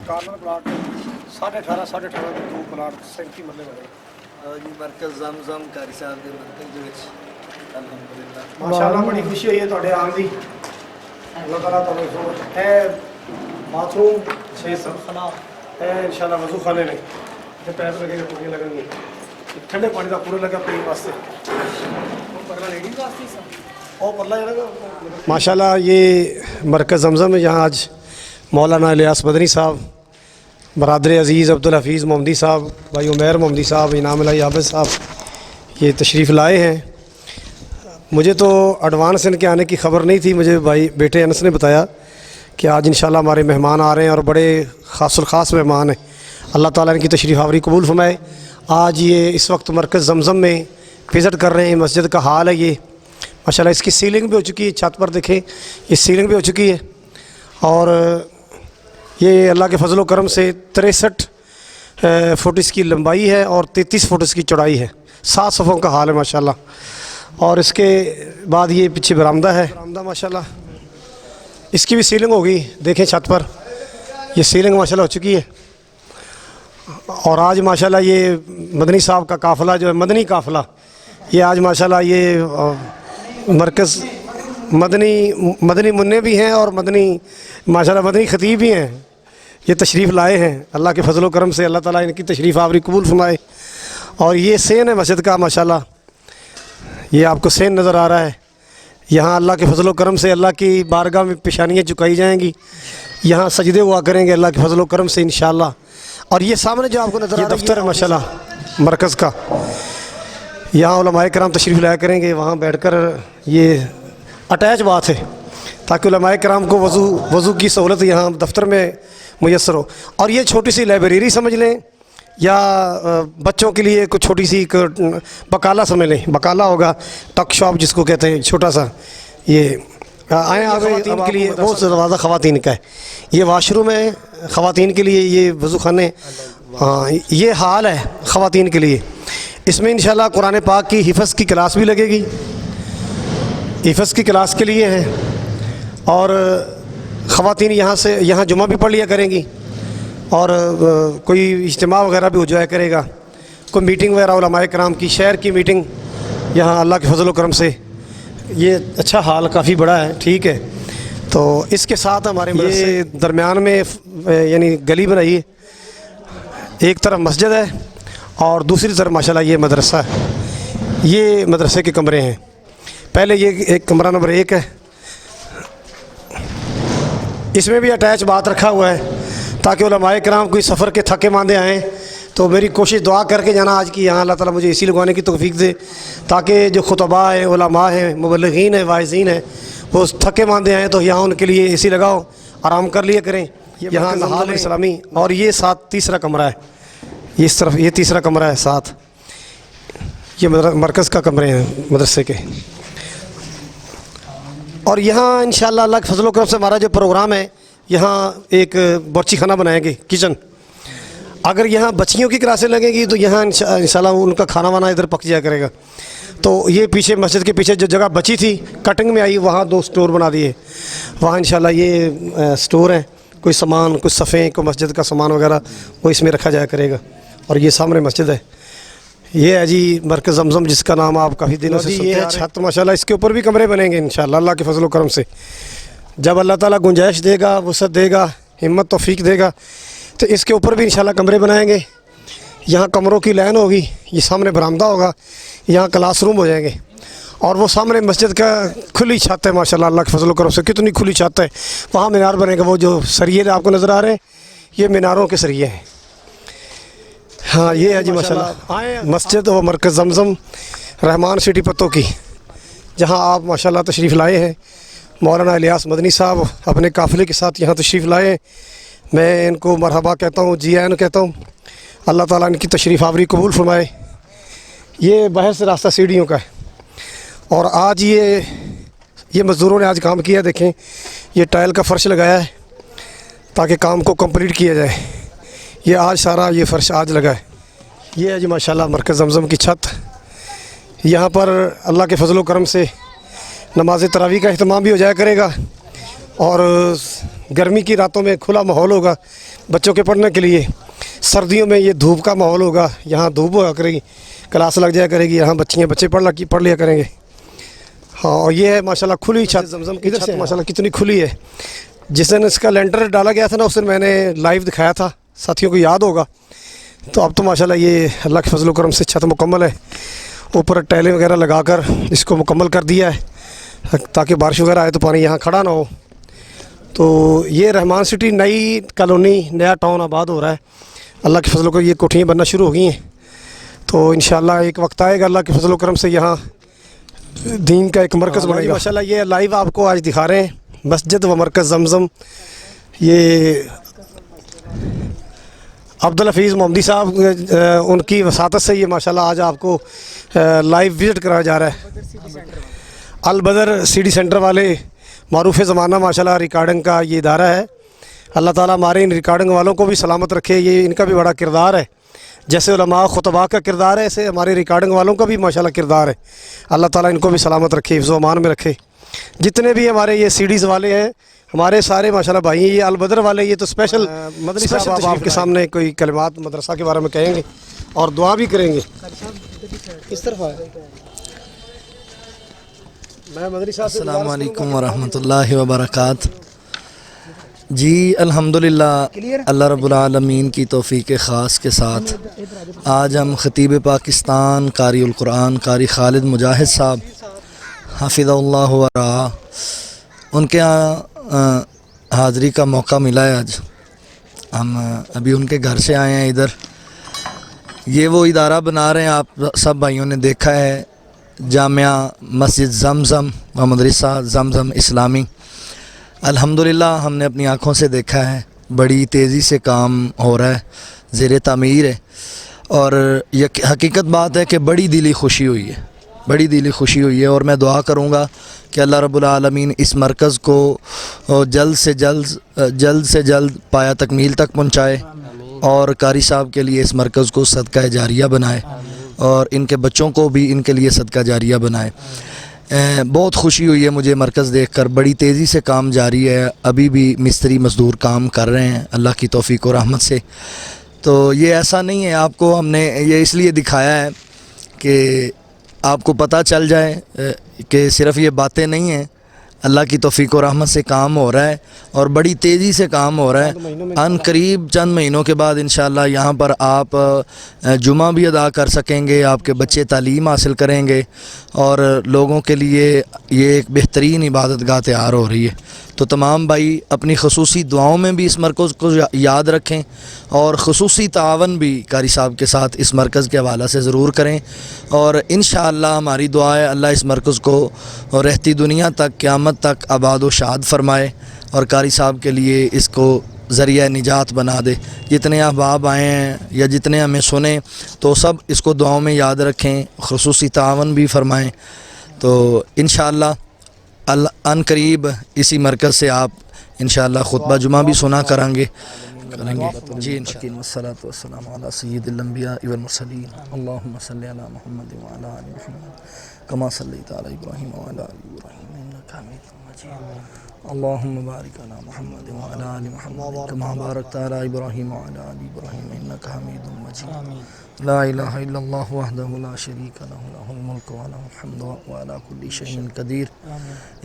Corner plot 18.5 के 2 plot 37 मरले बने जी मरकज़ ज़मज़म कारी साहब के मरकज़ ਦੇ ਵਿੱਚ अल्हम्दुलिल्लाह माशाअल्लाह बड़ी खुशी होई है ਤੁਹਾਡੇ ਆਉਣ ਦੀ अल्लाह ताला ਤੁਹਾਨੂੰ ਜ਼ੋਰ है बाथरूम 6 सरखला है इंशाल्लाह वजू खाने ने ਤੇ ਪੈਪ लगेगा टूटियां लगेंगी ठंडे पानी का पूरा लगा पीने वास्ते माशाल्लाह ये मरकज़ ज़मज़म है। यहाँ आज मौलाना इलियास मदनी साहब, बरादर अज़ीज़ अब्दुल हफ़ीज़ मोहम्मदी साहब, भाई उमैर मोहम्मदी साहब, इनाम अली आबिद साहब ये तशरीफ़ लाए हैं। मुझे तो एडवांस इनके आने की ख़बर नहीं थी। मुझे भाई बेटे अनस ने बताया कि आज इंशाल्लाह हमारे मेहमान आ रहे हैं और बड़े ख़ास मेहमान हैं। अल्लाह ताला इनकी तशरीफ़ आवरी कबूल फरमाए। आज ये इस वक्त मरकज़ ज़मज़म में विज़िट कर रहे हैं। मस्जिद का हाल है ये माशाल्लाह। इसकी सीलिंग भी हो चुकी है, छत पर देखें ये सीलिंग भी हो चुकी है। और ये अल्लाह के फजल करम से 63 फुट इसकी लंबाई है और 33 फुट इसकी चौड़ाई है। 7 सफ़ों का हाल है माशाल्लाह। और इसके बाद ये पीछे बरामदा है, बरामदा माशाल्लाह इसकी भी सीलिंग होगी। देखें छत पर ये सीलिंग माशाल्लाह हो चुकी है। और आज माशाल्लाह ये मदनी साहब का काफ़िला जो है, मदनी काफ़िला, ये आज माशाल्लाह ये मरकज़ मदनी मुन्ने भी हैं और मदनी माशाल्लाह मदनी ख़तीब भी हैं। ये तशरीफ़ लाए हैं। अल्लाह के फजल करम से अल्लाह ताला इनकी तशरीफ़ आवरी कबूल फरमाए। और ये सेन है मस्जिद का माशाल्लाह, ये आपको सेन नज़र आ रहा है। यहाँ अल्लाह के फजल करम से अल्लाह की बारगाह में पेशानियाँ झुकाई जाएंगी, यहाँ सजदे हुआ करेंगे अल्लाह के फजल करम से इंशाअल्लाह। और ये सामने जो आपको नज़र आ रहा है दफ्तर है माशाल्लाह मरकज़ का। यहाँ उलमाए कराम तशरीफ़ लाया करेंगे, वहाँ बैठकर ये अटैच बात है ताकि उलमाए कराम को वज़ू की सहूलत यहाँ दफ्तर में मुयस्सर हो। और ये छोटी सी लाइब्रेरी समझ लें या बच्चों के लिए कुछ छोटी सी बकाला समझ लें। बकाला होगा टक शॉप जिसको कहते हैं, छोटा सा। ये आए ख़वातीन के लिए बहुत ज़्यादा ख़वातीन का है। ये वाशरूम है ख़वातीन के लिए, ये वज़ू खाने, हाँ ये हाल है ख़वातीन के लिए। इसमें इंशाल्लाह कुरान पाक की हिफ़्ज़ की क्लास भी लगेगी, हिफ़्ज़ की क्लास के लिए है। और ख़वातीन यहाँ जुमा भी पढ़ लिया करेंगी और कोई इज्तिमा वगैरह भी हो जाया करेगा, कोई मीटिंग वगैरह उलमाए कराम की, शहर की मीटिंग। यहाँ अल्लाह के फजल करम से ये अच्छा हाल काफ़ी बड़ा है, ठीक है। तो इसके साथ हमारे ये दरमियान में यानी गली बनाई है, एक तरफ मस्जिद है और दूसरी तरफ माशाल्लाह ये मदरसा है। ये मदरसे के कमरे हैं। पहले ये एक कमरा नंबर 1 है, इसमें भी अटैच बात रखा हुआ है ताकि उलमाए कराम कोई सफ़र के थके मांदे आएँ तो मेरी कोशिश दुआ करके जाना आज की यहाँ अल्लाह ताला मुझे एसी लगवाने की तौफीक दे, ताकि जो खुतबा हैं, उलमा हैं, मुबल्लिगीन हैं, वाइज़ीन हैं, वो थके मांदे आएँ तो यहाँ उनके लिए एसी लगाओ, आराम कर लिया करें। यहाँ नहाल इस्लामी। और ये साथ तीसरा कमरा है, इस तरफ ये तीसरा कमरा है साथ। ये मरकज़ का कमरे हैं मदरसे के। और यहाँ इंशाअल्लाह अल्लाह के फजल करम से हमारा जो प्रोग्राम है, यहाँ एक बच्ची खाना बनाएंगे, किचन। अगर यहाँ बच्चियों की क्लासें लगेंगी तो यहाँ इंशाअल्लाह उनका खाना वाना इधर पक जाया करेगा। तो ये पीछे मस्जिद के पीछे जो जगह बची थी कटिंग में आई, वहाँ 2 स्टोर बना दिए। वहाँ इंशाअल्लाह ये स्टोर हैं, कोई सामान, कुछ सफ़े, कोई मस्जिद का सामान वगैरह वो इसमें रखा जाया करेगा। और ये सामने मस्जिद है, ये है जी मरकज़ ज़मज़म, जिसका नाम आप काफ़ी दिनों से ये है। छत माशाल्लाह इसके ऊपर भी कमरे बनेंगे इंशाअल्लाह अल्लाह के फजल करम से। जब अल्लाह ताला गुंजाइश देगा, वसअत देगा, हिम्मत तौफीक देगा तो इसके ऊपर भी इंशाल्लाह कमरे बनाएंगे। यहाँ कमरों की लाइन होगी, ये सामने बरामदा होगा, यहाँ क्लासरूम हो जाएंगे। और वो सामने मस्जिद का खुली छत है माशाल्लाह अल्लाह के फजल करम से, कितनी खुली छत है। वहाँ मीनार बनेगा, वो जो सरिये आपको नज़र आ रहे हैं ये मीनारों के सरिये हैं। हाँ ये है जी माशाल्लाह मस्जिद और मरकज़ ज़मज़म रहमान सिटी पत्तों की, जहाँ आप माशाल्लाह तशरीफ़ लाए हैं। मौलाना इलियास मदनी साहब अपने काफ़िले के साथ यहाँ तशरीफ़ लाए हैं। मैं इनको मरहबा कहता हूँ, जी आन कहता हूँ। अल्लाह ताला इनकी तशरीफ़ आवरी कबूल फरमाए। ये बाहर से रास्ता सीढ़ियों का है और आज ये मज़दूरों ने आज काम किया। देखें ये टाइल का फ़र्श लगाया है ताकि काम को कंप्लीट किया जाए। ये आज सारा ये फ़र्श आज लगा है। ये है जी माशाल्लाह मरकज़ ज़मज़म की छत। यहाँ पर अल्लाह के फजल करम से नमाज तरावी का अहतमाम भी हो जाया करेगा और गर्मी की रातों में खुला माहौल होगा, बच्चों के पढ़ने के लिए। सर्दियों में ये धूप का माहौल होगा, यहाँ धूप हुआ करेगी, क्लास लग जाया करेगी, यहाँ बच्चे पढ़ लिया करेंगे। हाँ, और ये है माशाल्लाह खुली छत, जमजम की छत माशाल्लाह कितनी खुली है। जिस दिन इसका लेंटर डाला गया था ना, उस दिन मैंने लाइव दिखाया था, साथियों को याद होगा। तो अब तो माशाल्लाह ये अल्लाह के फजल करम से छत मुकम्मल है। ऊपर टाइलें वगैरह लगाकर इसको मुकम्मल कर दिया है ताकि बारिश वगैरह आए तो पानी यहाँ खड़ा ना हो। तो ये रहमान सिटी नई कॉलोनी, नया टाउन आबाद हो रहा है। अल्लाह के फजल को ये कोठियाँ बनना शुरू हो गई हैं। तो इंशाअल्लाह एक वक्त आएगा अल्लाह के फजल करम से यहाँ दीन का एक मरकज़ बनेगा माशाल्लाह। ये लाइव आपको आज दिखा रहे हैं मस्जिद व मरकज़ जमजम। ये अब्दुल हफीज़ मोहम्मदी साहब उनकी वसातत से ये माशाल्लाह आज आपको लाइव विज़िट कराया जा रहा है। अल बदर सीडी सेंटर वाले मारूफ़ ज़माना माशाल्लाह रिकॉर्डिंग का ये इदारा है। अल्लाह ताला हमारे इन रिकॉर्डिंग वालों को भी सलामत रखे। ये इनका भी बड़ा किरदार है, जैसे उलमा खुतबा का किरदार है, ऐसे हमारे रिकॉर्डिंग वालों का भी माशाल्लाह किरदार है। अल्लाह ताला इनको भी सलामत रखे, हिफ्ज़ व अमान में रखे। जितने भी हमारे ये सीडीज़ वाले हैं, हमारे सारे माशाल्लाह भाई हैं। ये अल बदर वाले ये तो स्पेशल मदनी साहब आप आपके सामने कोई कलिमात मदरसा के बारे में कहेंगे और दुआ भी करेंगे। किस तरफ है मैं मदनी साहब से अस्सलामु अलैकुम वरहमतुल्लाहि वबरकात। जी अल्हम्दुलिल्लाह, अल्लाह रब्बुल आलमीन की तौफ़ीक़ ख़ास के साथ आज हम ख़तीब पाकिस्तान कारी उल कुरान कारी खालिद मुजाहिद साहब हाफ़िज़हुल्लाह व रआ, उनके यहाँ हाज़री का मौका मिला है। आज हम अभी उनके घर से आए हैं इधर। ये वो इदारा बना रहे हैं, आप सब भाइयों ने देखा है, जामिया मस्जिद जमज़म व मदरसा जमज़म इस्लामी। अल्हम्दुलिल्लाह हमने अपनी आँखों से देखा है, बड़ी तेज़ी से काम हो रहा है, ज़ेर तामीर है। और ये हकीकत बात है कि बड़ी दिली खुशी हुई है, बड़ी दिली खुशी हुई है। और मैं दुआ करूँगा कि अल्लाह रब्बुल आलमीन इस मरकज़ को जल्द से जल्द पाया तकमील तक पहुँचाए और कारी साहब के लिए इस मरकज़ को सदका जारिया बनाए और इनके बच्चों को भी इनके लिए सदका जारिया बनाए। बहुत खुशी हुई है मुझे मरकज़ देखकर, बड़ी तेज़ी से काम जारी है। अभी भी मिस्त्री मज़दूर काम कर रहे हैं अल्लाह की तौफ़ीक़ और रहमत से। तो ये ऐसा नहीं है, आपको हमने ये इसलिए दिखाया है कि आपको पता चल जाए कि सिर्फ़ ये बातें नहीं हैं, अल्लाह की तौफ़ीक़ और रहमत से काम हो रहा है और बड़ी तेज़ी से काम हो रहा है। अन करीब चंद महीनों के बाद इंशाअल्लाह यहाँ पर आप जुमा भी अदा कर सकेंगे, आपके बच्चे तालीम हासिल करेंगे और लोगों के लिए ये एक बेहतरीन इबादतगाह तैयार हो रही है। तो तमाम भाई अपनी ख़ुसूसी दुआओं में भी इस मरकज़ को याद रखें और ख़ुसूसी तावन भी कारी साहब के साथ इस मरकज़ के हवाला से ज़रूर करें। और इंशाअल्लाह हमारी दुआ है अल्लाह इस मरकज़ को रहती दुनिया तक क़यामत तक आबाद व शाद फरमाए और कारी साहब के लिए इसको ज़रिया निजात बना दे। जितने अहबाब आए हैं या जितने हमें सुने तो सब इसको दुआओं में याद रखें, ख़ुसूसी तावन भी फरमाएँ। तो इंशाअल्लाह अन करीब इसी मरकज़ से आप इंशाअल्लाह खुतबा जुमा भी सुना करेंगे जी इंशाअल्लाह। वस्सलातु वस्सलामु अला सय्यिदिल अंबिया वल मुरसलीन। अल्लाहुम्मा सल्लि अला मुहम्मद व अला आलि मुहम्मद कमा सल्लैता अला इब्राहीम व अला आलि इब्राहीम इन्नका हमीदुम मजीद। अल्लाहुम्मा बारिक अला मुहम्मद व अला आलि मुहम्मद कमा बारकता अला इब्राहीम व अला आलि इब्राहीम इन्नका हमीदुम मजीद। ला इलाहा इल्लल्लाहु वहदहु ला शरीका लहु लहुल मुल्कु व लहुल हम्दु व हुवा अला कुल्लि शैइन क़दीर।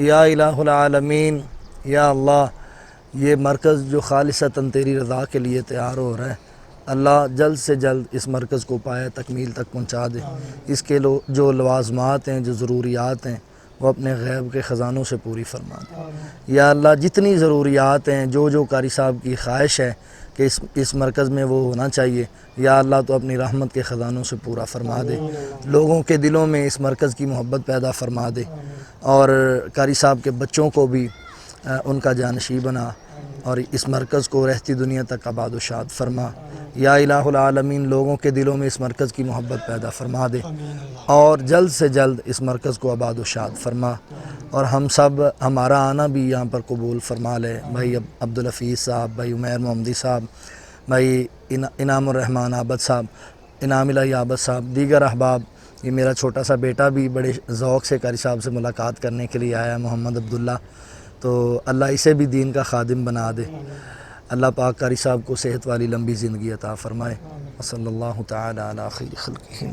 या इलाहुल आलमीन, या अल्लाह, ये मरकज़ जो खालिसतन तेरी रज़ा के लिए तैयार हो रहा है, अल्लाह जल्द से जल्द इस मरकज़ को पाया तकमील तक पहुँचा दे। इसके जो लवाज़मात हैं, जो ज़रूरियात हैं, वो अपने गैब के ख़ज़ानों से पूरी फरमा दे। या अल्लाह जितनी ज़रूरियात हैं, जो कारी साहब की ख्वाहिश है कि इस मरकज़ में वो होना चाहिए, या अल्लाह तो अपनी रहमत के ख़ज़ानों से पूरा फरमा दे। लोगों के दिलों में इस मरकज़ की मोहब्बत पैदा फरमा दे और कारी साहब के बच्चों को भी उनका जानशी बना और इस मरकज़ को रहती दुनिया तक आबाद व शाद फरमा। या इलाहुल आलमीन, लोगों के दिलों में इस मरकज़ की मोहब्बत पैदा फरमा दे और जल्द से जल्द इस मरकज़ को आबाद व शाद फरमा और हम सब हमारा आना भी यहाँ पर कबूल फरमा ले। भाई अब्दुल हफीज़ साहब, भाई उमैर मोहम्मदी साहब, भाई इनामुर रहमान आबद साहब, इनाम इलाही आबद साहब, दीगर अहबाब, ये मेरा छोटा सा बेटा भी बड़े ज़ौक़ से कारी साहब से मुलाकात करने के लिए आया है, मोहम्मद अब्दुल्ला। तो अल्लाह इसे भी दीन का खादिम बना दे। اللہ پاک قاری صاحب کو صحت والی لمبی زندگی عطا فرمائے. صلی اللہ تعالی علی خیر خلقہ.